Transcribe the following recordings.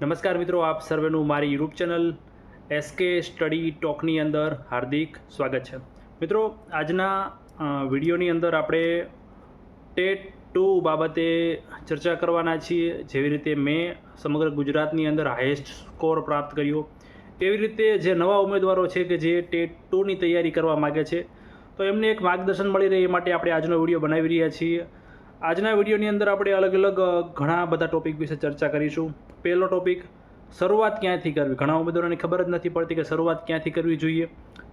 નમસ્કાર મિત્રો, આપ સર્વેનું મારી યુટ્યુબ ચેનલ એસકે સ્ટડી ટોકની અંદર હાર્દિક સ્વાગત છે. મિત્રો, આજના વિડીયોની અંદર આપણે ટેટ 2 બાબતે ચર્ચા કરવાના છીએ. જેવી રીતે મેં સમગ્ર ગુજરાતની અંદર હાઈએસ્ટ સ્કોર પ્રાપ્ત કર્યો, એવી રીતે જે નવા ઉમેદવારો છે કે જે ટેટ 2ની તૈયારી કરવા માગે છે, તો એમને એક માર્ગદર્શન મળી રહે એ માટે આપણે આજનો વિડીયો બનાવી રહ્યા છીએ. આજના વિડીયોની અંદર આપણે અલગ અલગ ઘણા બધા ટોપિક વિશે ચર્ચા કરીશું. પહેલો ટોપિક, શરૂઆત ક્યાંથી કરવી. ઘણા ઉમેદવારોને ખબર જ નથી પડતી કે શરૂઆત ક્યાંથી કરવી જોઈએ.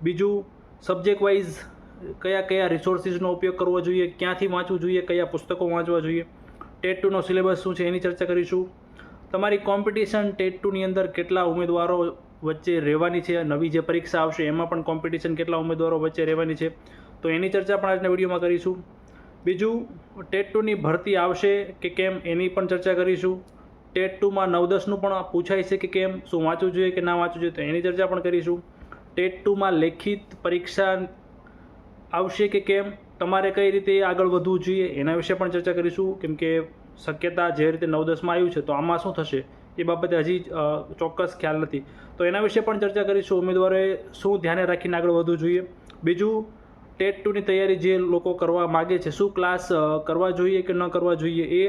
બીજું, સબ્જેક્ટ વાઇઝ કયા કયા રિસોર્સિસનો ઉપયોગ કરવો જોઈએ, ક્યાંથી વાંચવું જોઈએ, કયા પુસ્તકો વાંચવા જોઈએ. ટેટ 2નો સિલેબસ શું છે એની ચર્ચા કરીશું. તમારી કોમ્પિટિશન ટેટ 2ની અંદર કેટલા ઉમેદવારો વચ્ચે રહેવાની છે, નવી જે પરીક્ષા આવશે એમાં પણ કોમ્પિટિશન કેટલા ઉમેદવારો વચ્ચે રહેવાની છે, તો એની ચર્ચા પણ આજના વિડીયોમાં કરીશું. બીજું, ટેટ 2ની ભરતી આવશે કે કેમ એની પણ ચર્ચા કરીશું. ટેટ 2માં 9-10નું પણ પૂછાય છે કે કેમ, શું વાંચવું જોઈએ કે ના વાંચવું જોઈએ, તો એની ચર્ચા પણ કરીશું. ટેટ 2માં લેખિત પરીક્ષા આવશે કે કેમ, તમારે કઈ રીતે આગળ વધવું જોઈએ એના વિશે પણ ચર્ચા કરીશું. કેમ કે શક્યતા જે રીતે 9-10માં આવ્યું છે તો આમાં શું થશે એ બાબતે હજી ચોક્કસ ખ્યાલ નથી, તો એના વિશે પણ ચર્ચા કરીશું. ઉમેદવારોએ શું ધ્યાને રાખીને આગળ વધવું જોઈએ. બીજું, ટેટ 2ની તૈયારી જે લોકો કરવા માગે છે, શું ક્લાસ કરવા જોઈએ કે ન કરવા જોઈએ એ,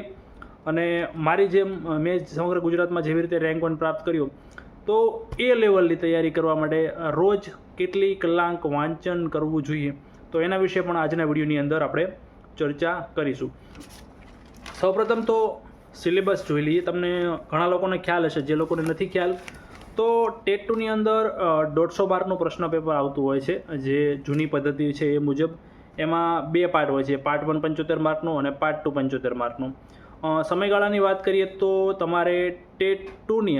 અને મારી જેમ મેં સમગ્ર ગુજરાતમાં જેવી રીતે રેન્ક 1 પ્રાપ્ત કર્યો, તો એ લેવલની તૈયારી કરવા માટે રોજ કેટલી કલાક વાંચન કરવું જોઈએ, તો એના વિશે પણ આજના વિડીયોની અંદર આપણે ચર્ચા કરીશું. સૌપ્રથમ તો સિલેબસ જોઈ લઈએ. તમને ઘણા લોકોને ખ્યાલ હશે, જે લોકોને નથી ખ્યાલ તો ટેટ 2ની અંદર 150 માર્કનું પ્રશ્ન પેપર આવતું હોય છે. જે જૂની પદ્ધતિ છે એ મુજબ એમાં 2 પાર્ટ હોય છે, પાર્ટ 1 75 માર્કનું અને પાર્ટ 2 75 માર્કનું. સમયગાળાની વાત કરીએ તો તમારે ટેટ 2ની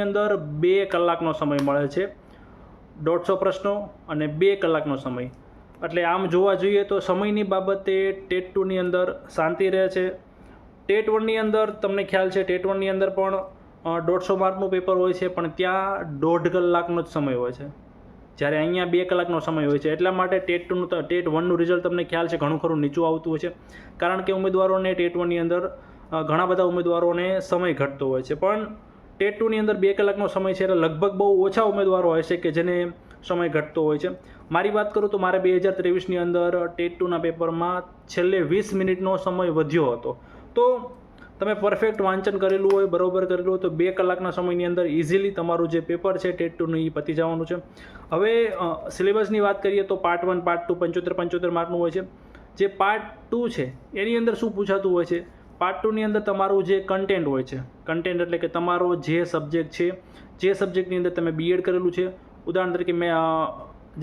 અંદર 2 કલાકનો સમય મળે છે. 150 પ્રશ્નો અને 2 કલાકનો સમય, એટલે આમ જોવા જોઈએ તો સમયની બાબતે ટેટ 2ની અંદર શાંતિ રહે છે. ટેટ 1ની અંદર તમને ખ્યાલ છે, ટેટ 1ની અંદર પણ 150 માર્કનું પેપર હોય છે, પણ ત્યાં 1.5 કલાકનો જ સમય હોય છે, જ્યારે અહીંયા 2 કલાકનો સમય હોય છે. એટલા માટે ટેટ 1નું રિઝલ્ટ તમને ખ્યાલ છે ઘણું ખરું નીચું આવતું હોય છે, કારણ કે ઉમેદવારોને ટેટ 1ની અંદર ઘણા બધા ઉમેદવારોને સમય ઘટતો હોય છે. પણ ટેટ 2ની અંદર 2 કલાકનો સમય છે, એટલે લગભગ બહુ ઓછા ઉમેદવારો હોય છે કે જેને સમય ઘટતો હોય છે. મારી વાત કરું તો મારે 2023ની અંદર ટેટ 2ના પેપરમાં છેલ્લે 20 મિનિટનો સમય વધ્યો હતો. તો તમે પરફેક્ટ વાંચન કરેલું હોય, બરાબર કરેલું હોય, તો 2 કલાકના સમયની અંદર ઇઝીલી તમારું જે પેપર છે ટેટ 2નું એ પતી જવાનું છે. હવે સિલેબસની વાત કરીએ તો પાર્ટ 1 પાર્ટ 2 75 માર્કનું હોય છે. જે પાર્ટ 2 છે એની અંદર શું પૂછાતું હોય છે, પાર્ટ 2ની અંદર તમારું જે કન્ટેન્ટ હોય છે, કન્ટેન્ટ એટલે કે તમારો જે સબ્જેક્ટ છે, જે સબ્જેક્ટની અંદર તમે બીએડ કરેલું છે. ઉદાહરણ તરીકે મેં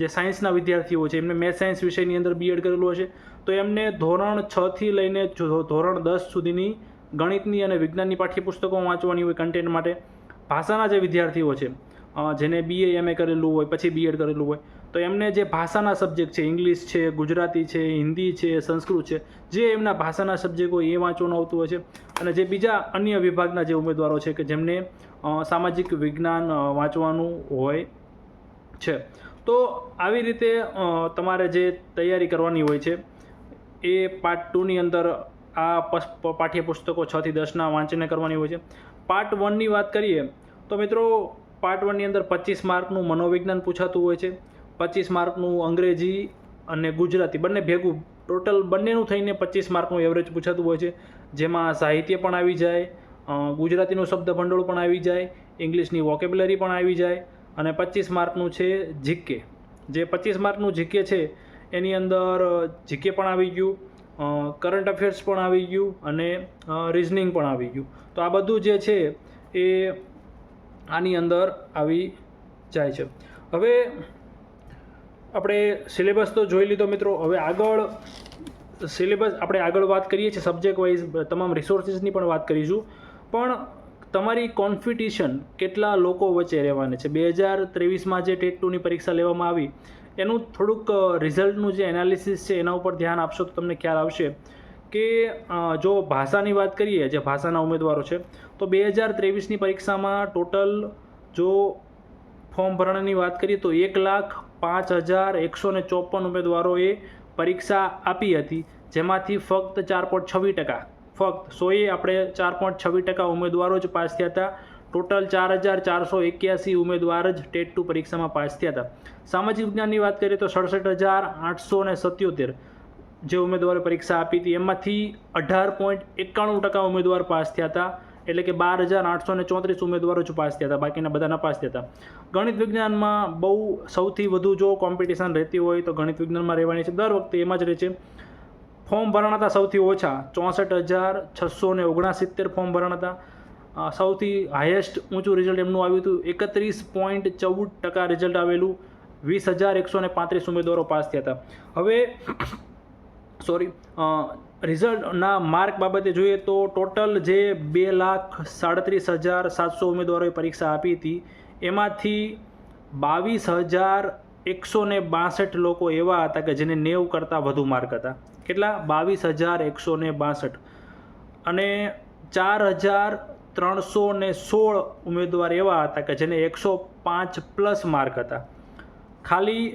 જે સાયન્સના વિદ્યાર્થીઓ છે એમને મેથ સાયન્સ વિષયની અંદર બીએડ કરેલું હશે, તો એમને ધોરણ 6થી લઈને ધોરણ 10 સુધીની ગણિતની અને વિજ્ઞાનની પાઠ્યપુસ્તકો વાંચવાની હોય કન્ટેન્ટ માટે. ભાષાના જે વિદ્યાર્થીઓ છે, જેને BA MA કરેલું હોય પછી બીએડ કરેલું હોય, તો એમને જે ભાષાના સબ્જેક્ટ છે, ઇંગ્લિશ છે, ગુજરાતી છે, હિન્દી છે, સંસ્કૃત છે, જે એમના ભાષાના સબ્જેક્ટ હોય એ વાંચવાનું આવતું હોય છે. અને જે બીજા અન્ય વિભાગના જે ઉમેદવારો છે કે જેમને સામાજિક વિજ્ઞાન વાંચવાનું હોય છે, તો આવી રીતે તમારે જે તૈયારી કરવાની હોય છે એ પાર્ટ 2ની અંદર આ પાઠ્યપુસ્તકો 6 થી 10ના વાંચીને કરવાની હોય છે. પાર્ટ 1ની વાત કરીએ તો મિત્રો, પાર્ટ 1ની અંદર 25 માર્કનું મનોવિજ્ઞાન પૂછાતું હોય છે, 25 માર્કનું અંગ્રેજી અને ગુજરાતી બંને ભેગું, ટોટલ બંનેનું થઈને 25 માર્કનું એવરેજ પૂછાતું હોય છે. જેમાં સાહિત્ય પણ આવી જાય, ગુજરાતીનું શબ્દ ભંડોળ પણ આવી જાય, ઇંગ્લિશની વોકેબ્યુલરી પણ આવી જાય, અને 25 માર્કનું છે જીકે. જે 25 માર્કનું જીકે છે એની અંદર જીકે પણ આવી ગયું, કરંટ અફેર્સ પણ આવી ગયું, અને રિઝનિંગ પણ આવી ગયું. તો આ બધું જે છે એ આની અંદર આવી જાય છે. હવે આપણે સિલેબસ તો જોઈ લીધો મિત્રો. હવે આગળ સિલેબસ આપણે આગળ વાત કરીએ છીએ, સબ્જેક્ટ વાઇઝ તમામ રિસોર્સિસની પણ વાત કરીશું. પણ તમારી કોમ્પિટિશન કેટલા લોકો વચ્ચે રહેવાની છે. 2023માં જે ટેટ 2ની પરીક્ષા લેવામાં આવી એનું થોડુંક રિઝલ્ટનું જે એનાલિસિસ છે એના ઉપર ધ્યાન આપશો તો તમને ખ્યાલ આવશે કે જો ભાષાની વાત કરીએ, જે ભાષાના ઉમેદવારો છે, તો 2023ની પરીક્ષામાં ટોટલ જો ફોર્મ ભરણાની વાત કરીએ તો 1,05,154 ઉમેદવારોએ પરીક્ષા આપી હતી, જેમાંથી ફક્ત 4.26%, ફક્ત 100એ આપણે 4.26% ઉમેદવારો જ પાસ થયા હતા. ટોટલ 4481 ઉમેદવાર જ ટેટ 2 પરીક્ષામાં પાસ થયા હતા. સામાજિક વિજ્ઞાનની વાત કરીએ તો 67,877 જે ઉમેદવારો પરીક્ષા આપી હતી એમાંથી 18.91% ઉમેદવાર પાસ થયા હતા. એટલે કે 12,834 ઉમેદવારો જ પાસ થયા હતા, બાકીના બધા ન પાસ થયા હતા. ગણિત વિજ્ઞાનમાં બહુ સૌથી વધુ જો કોમ્પિટિશન રહેતી હોય તો ગણિત વિજ્ઞાનમાં રહેવાની છે, દર વખતે એમાં જ રહે છે. ફોર્મ ભરાણા હતા સૌથી ઓછા 64,669 ફોર્મ ભરાણા હતા. સૌથી હાઈએસ્ટ ઊંચું રિઝલ્ટ એમનું આવ્યું હતું 31.14% રિઝલ્ટ આવેલું. 20,135 ઉમેદવારો પાસ થયા હતા. હવે રિઝલ્ટના માર્ક બાબતે જોઈએ તો ટોટલ જે 2,37,700 ઉમેદવારોએ પરીક્ષા આપી હતી એમાંથી 22,162 લોકો એવા હતા કે જેને 90 કરતાં વધુ માર્ક હતા. કેટલા? 22,162. અને 4,316 ઉમેદવાર એવા હતા કે જેને 105+ માર્ક હતા. ખાલી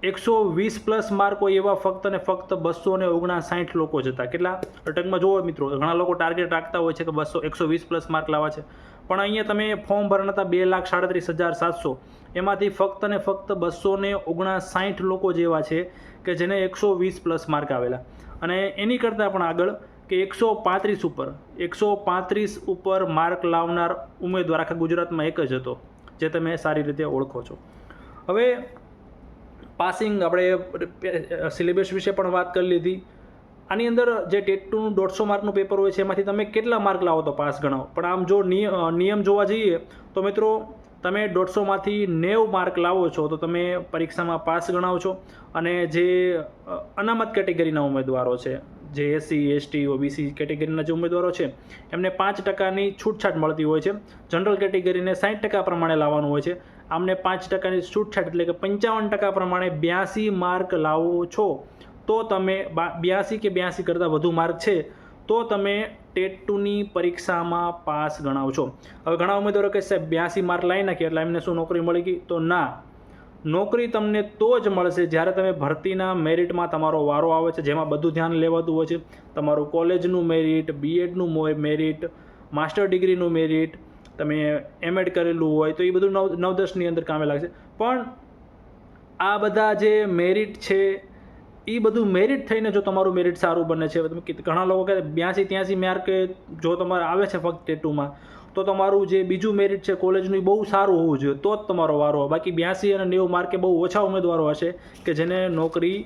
120+ માર્ક હોય એવા ફક્ત ને ફક્ત 259 લોકો જ હતા. કેટલા? ટકમાં જુઓ મિત્રો, ઘણા લોકો ટાર્ગેટ રાખતા હોય છે કે 120+ માર્ક લાવવા છે, પણ અહીંયા તમે ફોર્મ ભરણા હતા 2,37,700, એમાંથી ફક્ત ને ફક્ત 259 લોકો જ એવા છે કે જેને 120+ માર્ક આવેલા. અને એની કરતાં પણ આગળ કે 135 ઉપર માર્ક લાવનાર ઉમેદવાર આખા ગુજરાતમાં એક જ હતો, જે તમે સારી રીતે ઓળખો છો. હવે પાસિંગ, આપણે સિલેબસ વિશે પણ વાત કરી લીધી. આની અંદર જે ટેટ 2નું 150 માર્કનું પેપર હોય છે એમાંથી તમે કેટલા માર્ક લાવો તો પાસ ગણાવો. પણ આમ જો નિયમ જોવા જઈએ તો મિત્રો તમે 150માંથી 90 માર્ક લાવો છો તો તમે પરીક્ષામાં પાસ ગણાવો છો. અને જે અનામત કેટેગરીના ઉમેદવારો છે, જે SC, ST, OBC કેટેગરીના જે ઉમેદવારો છે એમને 5%ની છૂટછાટ મળતી હોય છે. જનરલ કેટેગરીને 60% પ્રમાણે લાવવાનું હોય છે. આમને 5%ની છૂટછાટ એટલે કે 55% પ્રમાણે 82 માર્ક લાવો છો તો તમે 82 કે 82 કરતાં વધુ માર્ક છે તો તમે ટેટ 2ની પરીક્ષામાં પાસ ગણાવો છો. હવે ઘણા ઉમેદવારો કહે સાહેબ 82 માર્ક લાવી નાખી એટલે એમને શું નોકરી મળી ગઈ? તો ના, નોકરી તમને તો જ મળશે જ્યારે તમે ભરતીના મેરિટમાં તમારો વારો આવે છે, જેમાં બધું ધ્યાન લેવાતું હોય છે. તમારું કોલેજનું મેરિટ, BEdનું મેરિટ, માસ્ટર ડિગ્રીનું મેરિટ, તમે MEd કરેલું હોય તો એ બધું 9-10ની અંદર કામે લાગશે. પણ આ બધા જે મેરિટ છે એ બધું મેરિટ થઈને જો તમારું મેરિટ સારું બને છે, તમે ઘણા લોકો કહે 82-83 માર્ક જો તમારે આવે છે ફક્ત ટેટ 2માં તો તમારું જે બીજું મેરિટ છે કોલેજનું બહુ સારું હોવું જોઈએ તો જ તમારો વારો હોય. બાકી 82 અને 90 માર્કે બહુ ઓછા ઉમેદવારો હશે કે જેને નોકરી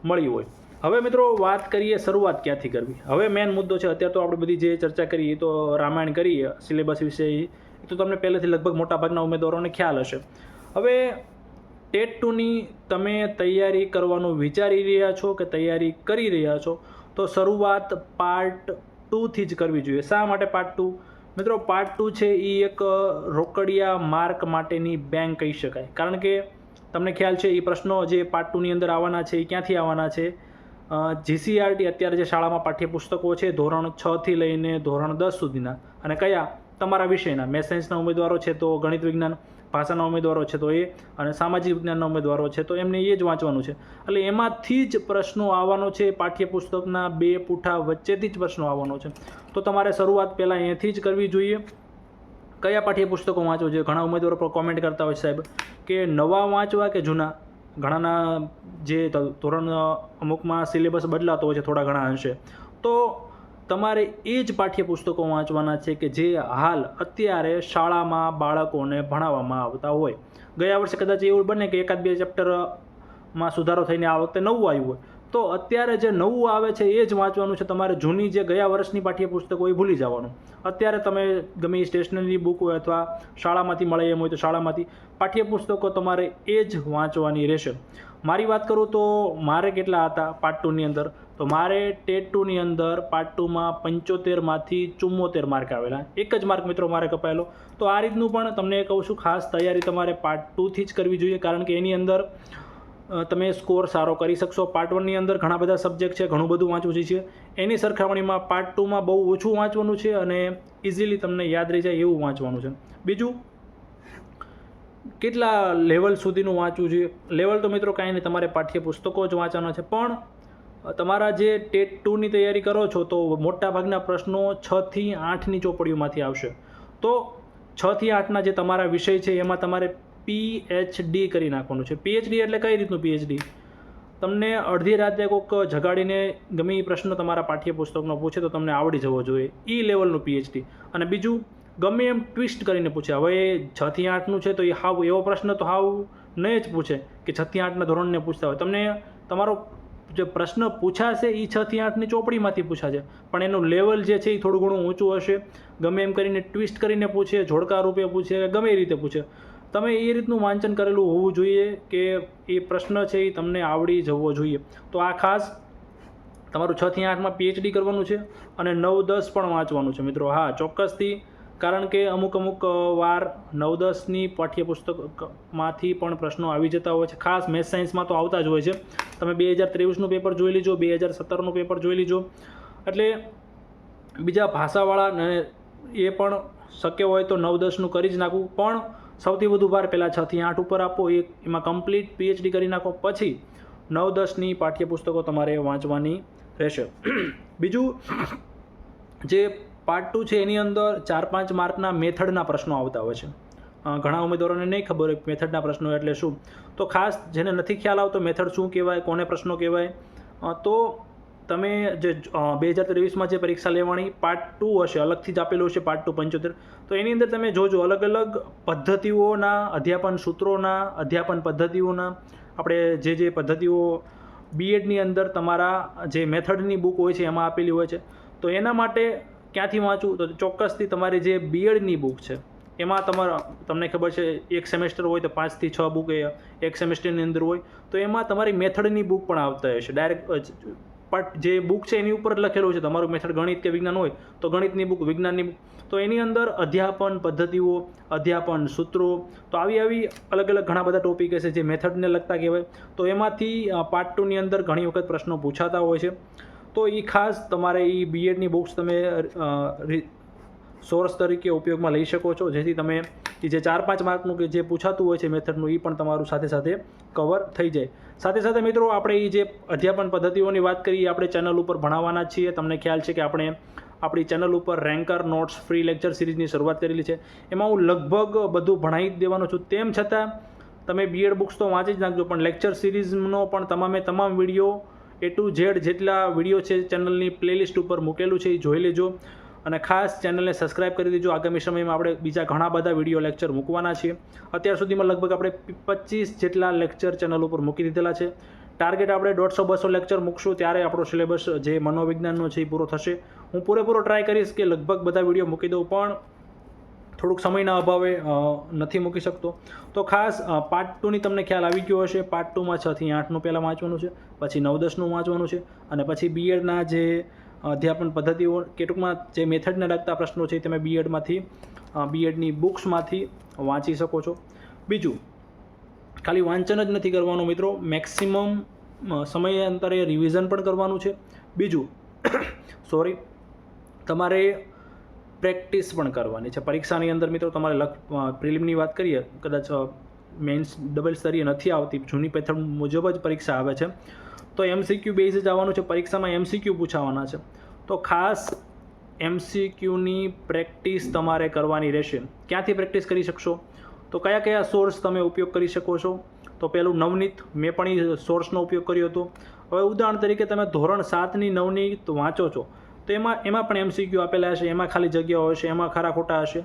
મળી હોય. હવે મિત્રો વાત કરીએ શરૂઆત ક્યાંથી કરવી. હવે મેઇન મુદ્દો છે, અત્યારે તો આપણે બધી જે ચર્ચા કરી એ તો રામાયણ કરીએ, સિલેબસ વિશે એ તો તમને પહેલેથી લગભગ મોટાભાગના ઉમેદવારોને ખ્યાલ હશે. હવે ટેટ 2ની તમે તૈયારી કરવાનું વિચારી રહ્યા છો કે તૈયારી કરી રહ્યા છો તો શરૂઆત પાર્ટ 2થી જ કરવી જોઈએ. શા માટે પાર્ટ 2? મિત્રો પાર્ટ 2 છે એ એક રોકડિયા માર્ક માટેની બેંક કહી શકાય. કારણ કે તમને ખ્યાલ છે એ પ્રશ્નો જે પાર્ટ 2ની અંદર આવવાના છે એ ક્યાંથી આવવાના છે? GCRT અત્યારે જે શાળામાં પાઠ્યપુસ્તકો છે ધોરણ 6થી લઈને ધોરણ 10 સુધીના, અને કયા? તમારા વિષયના. મેથ્સ સાયન્સના ઉમેદવારો છે તો ગણિત વિજ્ઞાન, ભાષાના ઉમેદવારો છે તો એ, અને સામાજિક વિજ્ઞાનના ઉમેદવારો છે તો એમને એ જ વાંચવાનું છે. એટલે એમાંથી જ પ્રશ્નો આવવાનો છે, પાઠ્યપુસ્તકના 2 પુઠા વચ્ચેથી જ પ્રશ્નો આવવાનો છે. તો તમારે શરૂઆત પહેલાં અહીંયાથી જ કરવી જોઈએ. કયા પાઠ્યપુસ્તકો વાંચવું જોઈએ? ઘણા ઉમેદવારો પર કોમેન્ટ કરતા હોય સાહેબ કે નવા વાંચવા કે જૂના. ઘણાના જે ધોરણ અમુકમાં સિલેબસ બદલાતો હોય છે થોડા ઘણા અંશે, તો તમારે એ જ પાઠ્યપુસ્તકો વાંચવાના છે કે જે હાલ અત્યારે શાળામાં બાળકોને ભણાવવામાં આવતા હોય. ગયા વર્ષે કદાચ એવું બને કે 1-2 ચેપ્ટરમાં સુધારો થઈને આ વખતે નવું આવ્યું હોય, તો અત્યારે જે નવું આવે છે એ જ વાંચવાનું છે. તમારે જૂની જે ગયા વર્ષની પાઠ્યપુસ્તકો એ ભૂલી જવાનું. અત્યારે તમે ગમે એ સ્ટેશનરી બુક હોય અથવા શાળામાંથી મળે એમ હોય તો શાળામાંથી પાઠ્યપુસ્તકો તમારે એ જ વાંચવાની રહેશે. મારી વાત કરું તો મારે કેટલા હતા પાર્ટ 2ની અંદર? તો મારે ટેટ 2ની અંદર પાર્ટ 2માં 75માંથી 74 માર્ક આવેલા. એક જ માર્ક મિત્રો મારે કપાયેલો. તો આ રીતનું પણ તમને કહું છું, ખાસ તૈયારી તમારે પાર્ટ 2થી જ કરવી જોઈએ, કારણ કે એની અંદર તમે સ્કોર સારો કરી શકશો. પાર્ટ 1ની અંદર ઘણા બધા સબ્જેક્ટ છે, ઘણું બધું વાંચવું છે, એની સરખામણીમાં પાર્ટ 2માં બહુ ઓછું વાંચવાનું છે અને ઇઝીલી તમને યાદ રહી જાય એવું વાંચવાનું છે. બીજું, કેટલા લેવલ સુધીનું વાંચવું જોઈએ? લેવલ તો મિત્રો કાંઈ નહીં, તમારે પાઠ્યપુસ્તકો જ વાંચવાના છે. પણ તમારા જે ટેટ 2ની તૈયારી કરો છો તો મોટાભાગના પ્રશ્નો 6થી 8ની ચોપડીઓમાંથી આવશે. તો 6 થી 8ના જે તમારા વિષય છે એમાં તમારે PhD કરી નાખવાનું છે. PhD એટલે કઈ રીતનું PhD? તમને અડધી રાતે કોઈક જગાડીને ગમે એ પ્રશ્ન તમારા પાઠ્યપુસ્તકનો પૂછે તો તમને આવડી જવો જોઈએ, એ લેવલનું PhD. અને બીજું ગમે એમ ટ્વિસ્ટ કરીને પૂછે. હવે 6 થી 8નું છે તો એ હાવ એવો પ્રશ્ન તો હાવ નહીં જ પૂછે કે 6 થી 8ના ધોરણને પૂછતા હોય. તમને તમારો જે પ્રશ્ન પૂછાશે એ 6 થી 8ની ચોપડીમાંથી પૂછાશે, પણ એનું લેવલ જે છે એ થોડું ઘણું ઊંચું હશે. ગમે એમ કરીને ટ્વિસ્ટ કરીને પૂછે, જોડકા રૂપે પૂછે, ગમે એ રીતે પૂછે. તમે એ રીતનું વાંચન કરેલું હોવું જોઈએ કે એ પ્રશ્ન છે એ તમને આવડી જવો જોઈએ. તો આ ખાસ તમારું 6 થી 8માં PhD કરવાનું છે અને 9-10 પણ વાંચવાનું છે મિત્રો. હા, ચોક્કસથી, કારણ કે અમુક વાર 9-10ની પાઠ્યપુસ્તકમાંથી પણ પ્રશ્નો આવી જતા હોય છે. ખાસ મેથ્સ સાયન્સમાં તો આવતા જ હોય છે. તમે 2023નું પેપર જોઈ લીજો, 2017નું પેપર જોઈ લીજો. એટલે બીજા ભાષાવાળા એ પણ શક્ય હોય તો 9-10નું કરી જ નાખવું, પણ સૌથી વધુ ભાર પહેલાં 6 થી 8 ઉપર આપો. એમાં કમ્પ્લીટ PhD કરી નાખો, પછી 9-10ની પાઠ્યપુસ્તકો તમારે વાંચવાની રહેશે. બીજું જે પાર્ટ 2 છે એની અંદર 4-5 માર્કના મેથડના પ્રશ્નો આવતા હોય છે. ઘણા ઉમેદવારોને નહીં ખબર હોય મેથડના પ્રશ્નો એટલે શું. તો ખાસ જેને નથી ખ્યાલ આવતો મેથડ શું કહેવાય, કોને પ્રશ્નો કહેવાય, તો તમે જે 2023માં જે પરીક્ષા લેવાની પાર્ટ 2 હશે, અલગથી જ આપેલું હશે પાર્ટ 2 75, તો એની અંદર તમે જોજો અલગ અલગ પદ્ધતિઓના, અધ્યાપન સૂત્રોના, અધ્યાપન પદ્ધતિઓના, આપણે જે પદ્ધતિઓ BEdની અંદર તમારા જે મેથડની બુક હોય છે એમાં આપેલી હોય છે. તો એના માટે ક્યાંથી વાંચવું? તો ચોક્કસથી તમારી જે BEdની બુક છે એમાં તમને ખબર છે એક સેમેસ્ટર હોય તો 5 થી 6 બુક એક સેમેસ્ટરની અંદર હોય, તો એમાં તમારી મેથડની બુક પણ આવતા હશે. ડાયરેક્ટ જે બુક છે એની ઉપર લખેલું છે તમારું મેથડ ગણિત કે વિજ્ઞાન હોય તો ગણિતની બુક, વિજ્ઞાનની બુક, તો એની અંદર અધ્યાપન પદ્ધતિઓ, અધ્યાપન સૂત્રો, તો આવી અલગ અલગ ઘણા બધા ટોપિક હશે જે મેથડને લગતા કહેવાય. તો એમાંથી પાર્ટ 2ની અંદર ઘણી વખત પ્રશ્નો પૂછાતા હોય છે. તો એ ખાસ તમારે એ BEdની બુક્સ તમે સોર્સ તરીકે ઉપયોગમાં લઈ શકો છો, જેથી તમે એ જે 4-5 માર્કનું કે જે પૂછાતું હોય છે મેથડનું એ પણ તમારું સાથે સાથે કવર થઈ જાય. સાથે સાથે મિત્રો આપણે એ જે અધ્યાપન પદ્ધતિઓની વાત કરીએ આપણે ચેનલ ઉપર ભણાવવાના છીએ. તમને ખ્યાલ છે કે આપણે આપણી ચેનલ ઉપર રેન્કર નોટ્સ ફ્રી લેક્ચર સિરીઝની શરૂઆત કરેલી છે. એમાં હું લગભગ બધું ભણાવી જ દેવાનો છું. તેમ છતાં તમે BEd બુક્સ તો વાંચી જ નાખજો, પણ લેક્ચર સિરીઝનો પણ તમામ વિડીયો A to Z જેટલા વિડીયો છે ચેનલની પ્લેલિસ્ટ ઉપર મૂકેલું છે, એ જોઈ લેજો. અને ખાસ ચેનલને સબસ્ક્રાઈબ કરી દેજો. આગામી સમયમાં આપણે બીજા ઘણા બધા વિડીયો લેક્ચર મૂકવાના છીએ. અત્યાર સુધીમાં લગભગ આપણે 25 જેટલા લેક્ચર ચેનલ ઉપર મૂકી દીધેલા છે. ટાર્ગેટ આપણે 150-200 લેક્ચર મૂકશું ત્યારે આપણો સિલેબસ જે મનોવિજ્ઞાનનો છે એ પૂરો થશે. હું પૂરેપૂરો ટ્રાય કરીશ કે લગભગ બધા વિડીયો મૂકી દઉં, પણ થોડુંક સમયના અભાવે નથી મૂકી શકતો. તો ખાસ પાર્ટ 2ની તમને ખ્યાલ આવી ગયો હશે. પાર્ટ 2માં 6 થી 8નું પહેલાં વાંચવાનું છે, પછી 9-10નું વાંચવાનું છે, અને પછી BEdના જે અધ્યાપન પદ્ધતિઓ કે ટૂંકમાં જે મેથડને લગતા પ્રશ્નો છે તમે BEdની બુક્સમાંથી વાંચી શકો છો. બીજું, ખાલી વાંચન જ નથી કરવાનું મિત્રો, મેક્સિમમ સમયાંતરે રિવિઝન પણ કરવાનું છે. બીજું તમારે પ્રેક્ટિસ પણ કરવાની છે પરીક્ષાની અંદર. મિત્રો તમારે પ્રિલિમની વાત કરીએ, કદાચ મેન્સ ડબલ સ્તરીય નથી આવતી, જૂની પેથડ મુજબ જ પરીક્ષા આવે છે, તો MCQ બેઝ જ આવવાનું છે. પરીક્ષામાં MCQ પૂછાવાના છે, તો ખાસ MCQની પ્રેક્ટિસ તમારે કરવાની રહેશે. ક્યાંથી પ્રેક્ટિસ કરી શકશો? તો કયા સોર્સ તમે ઉપયોગ કરી શકો છો? તો પહેલું નવનીત, મેં પણ એ સોર્સનો ઉપયોગ કર્યો હતો. હવે ઉદાહરણ તરીકે તમે ધોરણ 7ની નવનીત વાંચો છો તો એમાં પણ MCQ આપેલા હશે, એમાં ખાલી જગ્યાઓ હશે, એમાં ખરા ખોટા હશે.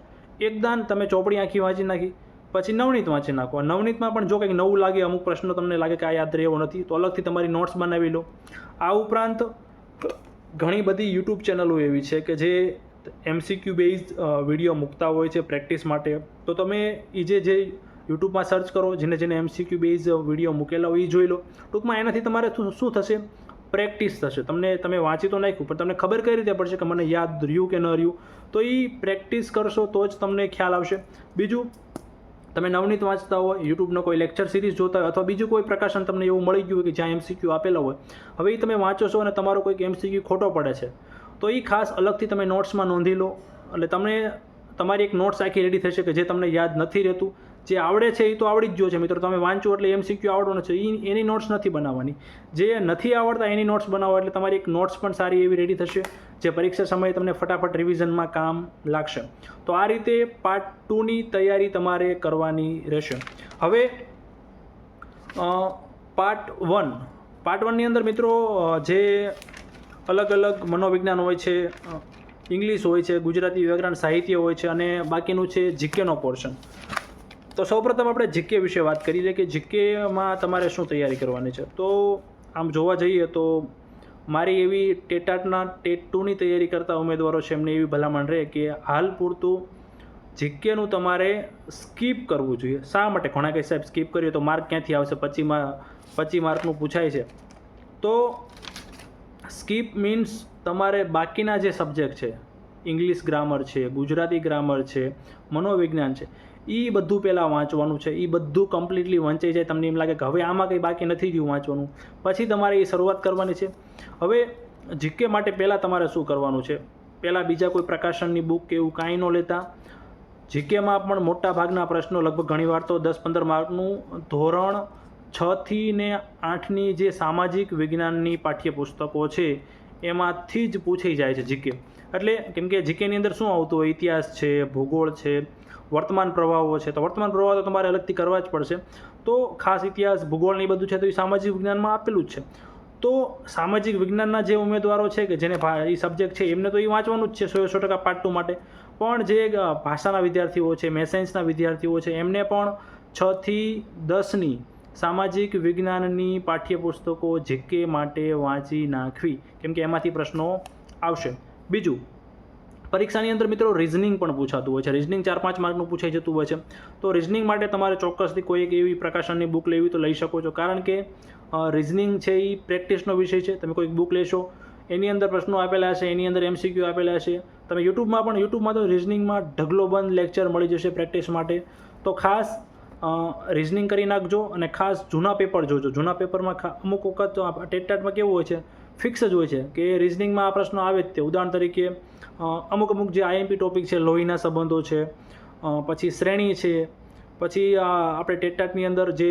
એકદમ તમે ચોપડી આખી વાંચી નાખી, પછી નવનીત વાંચી નાખો. નવનીતમાં પણ જો કંઈક નવું લાગે, અમુક પ્રશ્નો તમને લાગે કે આ યાદ રહેવો નથી, તો અલગથી તમારી નોટ્સ બનાવી લો. આ ઉપરાંત ઘણી બધી YouTube ચેનલો એવી છે કે જે MCQ બેઝ વિડીયો મૂકતા હોય છે પ્રેક્ટિસ માટે. તો તમે એ જે યુટ્યુબમાં સર્ચ કરો, જેને MCQ બેઝ વિડીયો મૂકેલા હોય એ જોઈ લો. ટૂંકમાં એનાથી તમારે શું થશે? પ્રેક્ટિસ થશે. તમે વાંચી તો નાખ્યું, પણ તમને ખબર કઈ રીતે પડશે કે મને યાદ રહ્યું કે ન રહ્યું? તો એ પ્રેક્ટિસ કરશો તો જ તમને ખ્યાલ આવશે. બીજું, તમે નવનીત વાંચતા હોય, યુટ્યુબનો કોઈ લેક્ચર સિરીઝ જોતા હોય, અથવા બીજું કોઈ પ્રકાશન તમને એવું મળી ગયું હોય કે જ્યાં MCQ આપેલા હોય, હવે એ તમે વાંચો છો અને તમારો કોઈક MCQ ખોટો પડે છે, તો એ ખાસ અલગથી તમે નોટ્સમાં નોંધી લો. એટલે તમારી એક નોટ્સ આખી રેડી થશે કે જે તમને યાદ નથી રહેતું. જે આવડે છે એ તો આવડી જ ગયો છે મિત્રો, તમે વાંચો એટલે MCQ આવડવાનું છે, એની નોટ્સ નથી બનાવવાની. જે નથી આવડતા એની નોટ્સ બનાવો એટલે તમારી એક નોટ્સ પણ સારી એવી રેડી થશે, જે પરીક્ષા સમયે તમને ફટાફટ રિવિઝનમાં કામ લાગશે. તો આ રીતે પાર્ટ 2ની તૈયારી તમારે કરવાની રહેશે. હવે પાર્ટ 1ની અંદર મિત્રો જે અલગ અલગ મનોવિજ્ઞાન હોય છે, ઇંગ્લિશ હોય છે, ગુજરાતી વ્યાકરણ સાહિત્ય હોય છે, અને બાકીનું છે જીકેનો પોર્શન. તો સૌપ્રથમ આપણે જીકે વિશે વાત કરી લઈએ કે જીકેમાં તમારે શું તૈયારી કરવાની છે. તો આમ જોવા જઈએ તો મારી એવી ટેટાટના ટેટ 2ની તૈયારી કરતા ઉમેદવારો છે એમને એવી ભલામણ રહે કે હાલ પૂરતું જીકેનું તમારે સ્કીપ કરવું જોઈએ. શા માટે? ઘણા કંઈ સાહેબ સ્કીપ કરીએ તો માર્ક ક્યાંથી આવશે, 25 માર્કનું પૂછાય છે. તો સ્કીપ મીન્સ તમારે બાકીના જે સબ્જેક્ટ છે, ઇંગ્લિશ ગ્રામર છે, ગુજરાતી ગ્રામર છે, મનોવિજ્ઞાન છે, એ બધું પહેલાં વાંચવાનું છે. એ બધું કમ્પ્લીટલી વંચાઈ જાય, તમને એમ લાગે કે હવે આમાં કંઈ બાકી નથી રહ્યું વાંચવાનું, પછી તમારે એ શરૂઆત કરવાની છે. હવે જીકે માટે પહેલાં તમારે શું કરવાનું છે? પહેલાં બીજા કોઈ પ્રકાશનની બુક કે એવું કાંઈ ન લેતા. જીકેમાં પણ મોટા ભાગના પ્રશ્નો લગભગ ઘણીવાર તો 10-15 માર્કનું ધોરણ 6 થી ને 8ની જે સામાજિક વિજ્ઞાનની પાઠ્યપુસ્તકો છે એમાંથી જ પૂછાઈ જાય છે જીકે. એટલે કેમ કે જીકેની અંદર શું આવતું હોય? ઇતિહાસ છે, ભૂગોળ છે, વર્તમાન પ્રવાહો છે. તો વર્તમાન પ્રવાહ તો તમારે અલગથી કરવા જ પડશે. તો ખાસ ઇતિહાસ, ભૂગોળને એ બધું છે તો એ સામાજિક વિજ્ઞાનમાં આપેલું જ છે. તો સામાજિક વિજ્ઞાનના જે ઉમેદવારો છે કે જેને એ સબ્જેક્ટ છે એમને તો એ વાંચવાનું જ છે 100% પાર્ટ 2 માટે. પણ જે ભાષાના વિદ્યાર્થીઓ છે, મેથ્સ સાયન્સના વિદ્યાર્થીઓ છે, એમને પણ 6 થી 10ની સામાજિક વિજ્ઞાનની પાઠ્યપુસ્તકો જીકે માટે વાંચી નાખવી, કેમ કે એમાંથી પ્રશ્નો આવશે. બીજું, પરીક્ષાની અંદર મિત્રો રિઝનિંગ પણ પૂછાતું હોય છે. રિઝનિંગ 4-5 માર્કનું પૂછાઈ જતું હોય છે. તો રિઝનિંગ માટે તમારે ચોક્કસથી કોઈ એક એવી પ્રકાશનની બુક લેવી તો લઈ શકો છો, કારણ કે રિઝનિંગ છે એ પ્રેક્ટિસનો વિષય છે. તમે કોઈક બુક લેશો, એની અંદર પ્રશ્નો આપેલા હશે, એની અંદર MCQ આપેલા હશે. તમે યુટ્યુબમાં તો રિઝનિંગમાં ઢગલો બંધ લેક્ચર મળી જશે પ્રેક્ટિસ માટે. તો ખાસ રિઝનિંગ કરી નાખજો, અને ખાસ જૂના પેપર જોજો. જૂના પેપરમાં અમુક વખત ટેટમાં કેવું હોય છે, ફિક્સ જ હોય છે કે રિઝનિંગમાં આ પ્રશ્નો આવે જ તે. ઉદાહરણ તરીકે અમુક જે IMP ટોપિક છે, લોહીના સંબંધો છે, પછી શ્રેણી છે, પછી આપણે ટેટની અંદર જે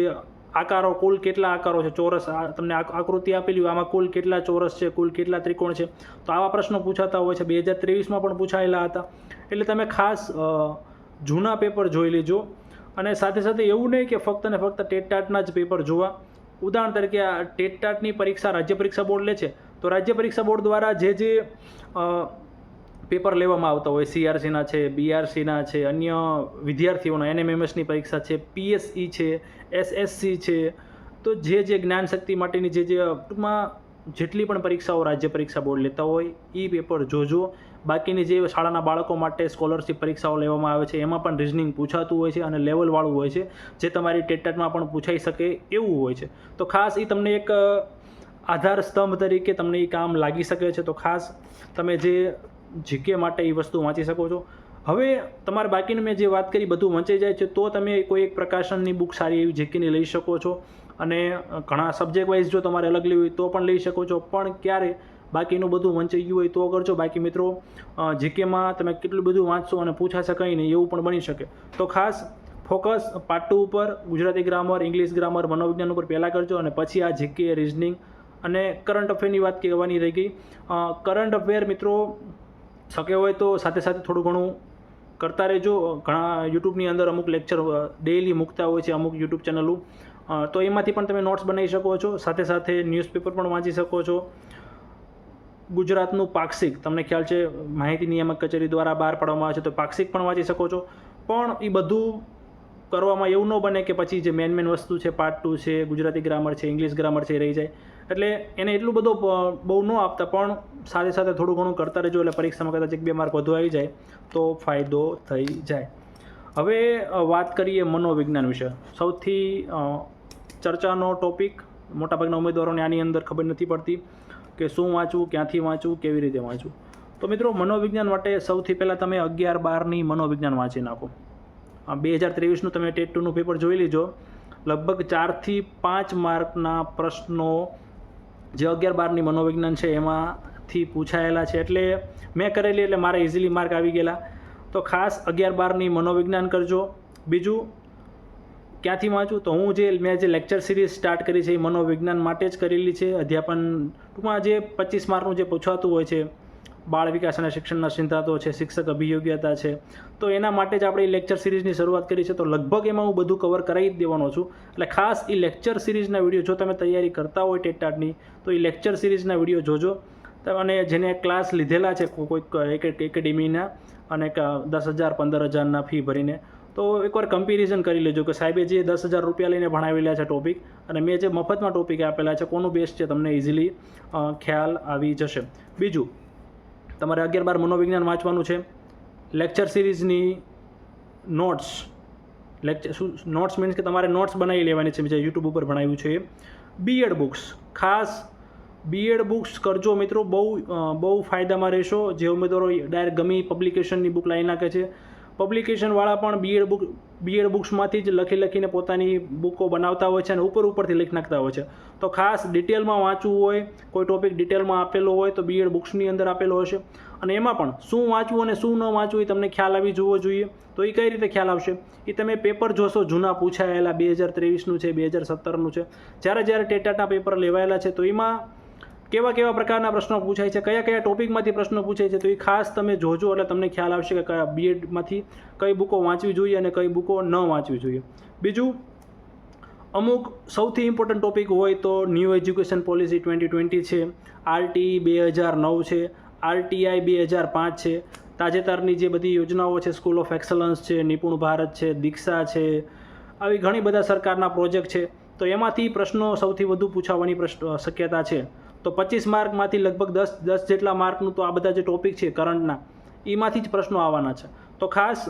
આકારો, કુલ કેટલા આકારો છે, ચોરસ, તમને આકૃતિ આપેલી હોય, આમાં કુલ કેટલા ચોરસ છે, કુલ કેટલા ત્રિકોણ છે, તો આવા પ્રશ્નો પૂછાતા હોય છે. 2023માં પણ પૂછાયેલા હતા. એટલે તમે ખાસ જૂના પેપર જોઈ લેજો. અને સાથે સાથે એવું નહીં કે ફક્ત ને ફક્ત ટેટના જ પેપર જોવા. ઉદાહરણ તરીકે આ ટેટની પરીક્ષા રાજ્ય પરીક્ષા બોર્ડ લે છે, તો રાજ્ય પરીક્ષા બોર્ડ દ્વારા જે પેપર લેવામાં આવતા હોય, CRCના છે, BRCના છે, અન્ય વિદ્યાર્થીઓના NMMSની પરીક્ષા છે, PSE છે, SSC છે, તો જે જ્ઞાન શક્તિ માટેની જે ટૂંકમાં જેટલી પણ પરીક્ષાઓ રાજ્ય પરીક્ષા બોર્ડ લેતા હોય એ પેપર જોજો. બાકીની જે શાળાના બાળકો માટે સ્કોલરશિપ પરીક્ષાઓ લેવામાં આવે છે એમાં પણ રિઝનિંગ પૂછાતું હોય છે, અને લેવલવાળું હોય છે, જે તમારી ટેટમાં પણ પૂછાઈ શકે એવું હોય છે. તો ખાસ એ તમને એક આધાર સ્તંભ તરીકે તમને એ કામ લાગી શકે છે. તો ખાસ તમે જે જીકે માટે એ વસ્તુ વાંચી શકો છો. હવે તમારે બાકીની મેં જે વાત કરી બધું વંચાઈ જાય છે તો તમે કોઈ એક પ્રકાશનની બુક સારી એવી જીકેની લઈ શકો છો, અને ઘણા સબ્જેક્ટ વાઇઝ જો તમારે અલગ લેવી હોય તો પણ લઈ શકો છો. પણ ક્યારે બાકીનું બધું વંચાઈ ગયું હોય તો કરજો. બાકી મિત્રો જીકેમાં તમે કેટલું બધું વાંચશો અને પૂછાશે કંઈ નહીં એવું પણ બની શકે. તો ખાસ ફોકસ પાર્ટ 2 ઉપર, ગુજરાતી ગ્રામર, ઇંગ્લિશ ગ્રામર, મનોવિજ્ઞાન ઉપર પહેલાં કરજો, અને પછી આ જીકે, રિઝનિંગ અને કરંટ અફેરની વાત કહેવાની રહી ગઈ. કરંટ અફેર મિત્રો શક્ય હોય તો સાથે સાથે થોડું ઘણું કરતા રહેજો. ઘણા યુટ્યુબની અંદર અમુક લેક્ચર ડેઇલી મૂકતા હોય છે અમુક યુટ્યુબ ચેનલો, તો એમાંથી પણ તમે નોટ્સ બનાવી શકો છો. સાથે સાથે ન્યૂઝપેપર પણ વાંચી શકો છો. ગુજરાતનું પાક્ષિક, તમને ખ્યાલ છે માહિતી નિયામક કચેરી દ્વારા બહાર પાડવામાં આવે છે, તો પાક્ષિક પણ વાંચી શકો છો. પણ એ બધું કરવામાં એવું ન બને કે પછી જે મેન વસ્તુ છે પાર્ટ 2 છે, ગુજરાતી ગ્રામર છે, ઇંગ્લિશ ગ્રામર છે, એ રહી જાય. એટલે એને એટલું બધું બહુ ન આપતા, પણ સાથે સાથે થોડું ઘણું કરતા રહેજો. એટલે પરીક્ષામાં કદાચ 1-2 માર્ક વધુ આવી જાય તો ફાયદો થઈ જાય. હવે વાત કરીએ મનોવિજ્ઞાન વિશે. સૌથી ચર્ચાનો ટોપિક, મોટાભાગના ઉમેદવારોને આની અંદર ખબર નથી પડતી કે શું વાંચવું, ક્યાંથી વાંચવું, કેવી રીતે વાંચવું. તો મિત્રો મનોવિજ્ઞાન માટે સૌથી પહેલાં તમે 11-12ની મનોવિજ્ઞાન વાંચી નાખો. 2023નું તમે ટેટ 2નું પેપર જોઈ લીજો. લગભગ 4 થી 5 માર્કના પ્રશ્નો જે 11-12ની મનોવિજ્ઞાન છે એમાંથી પૂછાયેલા છે. એટલે મેં કરેલી, એટલે મારા ઇઝીલી માર્ક આવી ગયેલા. તો ખાસ 11-12ની મનોવિજ્ઞાન કરજો. બીજું ક્યાંથી વાંચું? તો મેં જે લેક્ચર સિરીઝ સ્ટાર્ટ કરી છે એ મનોવિજ્ઞાન માટે જ કરેલી છે. અધ્યાપન ટૂંકમાં જે 25 માર્કનું જે પૂછાતું હોય છે, બાળ વિકાસ અને શિક્ષણના સિદ્ધાંતો છે, શિક્ષક અભિયોગ્યતા છે, તો એના માટે જ આપણે એ લેક્ચર સિરીઝની શરૂઆત કરી છે. તો લગભગ એમાં હું બધું કવર કરાવી જ દેવાનો છું. એટલે ખાસ એ લેક્ચર સિરીઝના વિડીયો જો તમે તૈયારી કરતા હોય ટેટાટની, તો એ લેક્ચર સિરીઝના વિડીયો જોજો. અને જેને ક્લાસ લીધેલા છે કોઈક એકેડેમીના અને 10,000 15,000ના ફી ભરીને, તો એકવાર કમ્પેરિઝન કરી લેજો કે સાહેબે જે 10,000 રૂપિયા લઈને ભણાવેલા છે ટોપિક અને મેં જે મફતમાં ટોપિક આપેલા છે, કોનું બેસ્ટ છે, તમને ઇઝીલી ખ્યાલ આવી જશે. બીજું, તમારે 11-12 મનોવિજ્ઞાન વાંચવાનું છે. લેક્ચર સિરીઝની નોટ્સ મીન્સ કે તમારે નોટ્સ બનાવી લેવાની છે, જે યુટ્યુબ ઉપર ભણાવ્યું છે એ. બીએડ બુક્સ, ખાસ બીએડ બુક્સ કરજો મિત્રો, બહુ ફાયદામાં રહેશો. જે ઉમેદવારો ડાયરેક્ટ ગમી પબ્લિકેશનની બુક લાવી નાખે છે, પબ્લિકેશનવાળા પણ બીએડ બુક્સમાંથી જ લખીને પોતાની બુકો બનાવતા હોય છે અને ઉપરથી લખી નાખતા હોય છે. તો ખાસ ડિટેલમાં વાંચવું હોય, કોઈ ટોપિક ડિટેલમાં આપેલો હોય તો બીએડ બુક્સની અંદર આપેલો હશે. અને એમાં પણ શું વાંચવું અને શું ન વાંચવું એ તમને ખ્યાલ આવી જવો જોઈએ. તો એ કઈ રીતે ખ્યાલ આવશે? એ તમે પેપર જોશો, જૂના પૂછાયેલા 2023નું છે, 2017નું છે, જ્યારે ટેટાના પેપર લેવાયેલા છે, તો એમાં કેવા પ્રકારના પ્રશ્નો પૂછાય છે, કયા ટોપિકમાંથી પ્રશ્નો પૂછાય છે, તો એ ખાસ તમે જોજો. એટલે તમને ખ્યાલ આવશે કે કયા બીએડમાંથી કઈ બુકો વાંચવી જોઈએ અને કઈ બુકો ન વાંચવી જોઈએ. બીજું, અમુક સૌથી ઇમ્પોર્ટન્ટ ટોપિક હોય તો ન્યૂ એજ્યુકેશન પોલિસી 2020 છે, આરટીઈ 2009 છે, આરટીઆઈ 2005 છે, તાજેતરની જે બધી યોજનાઓ છે, સ્કૂલ ઓફ એક્સલન્સ છે, નિપુણ ભારત છે, દીક્ષા છે, આવી ઘણી બધા સરકારના પ્રોજેક્ટ છે. તો એમાંથી પ્રશ્નો સૌથી વધુ પૂછાવાની શક્યતા છે. તો 25 માર્કમાંથી લગભગ 10 જેટલા માર્કનું તો આ બધા જે ટોપિક છે કરંટના, એમાંથી જ પ્રશ્નો આવવાના છે. તો ખાસ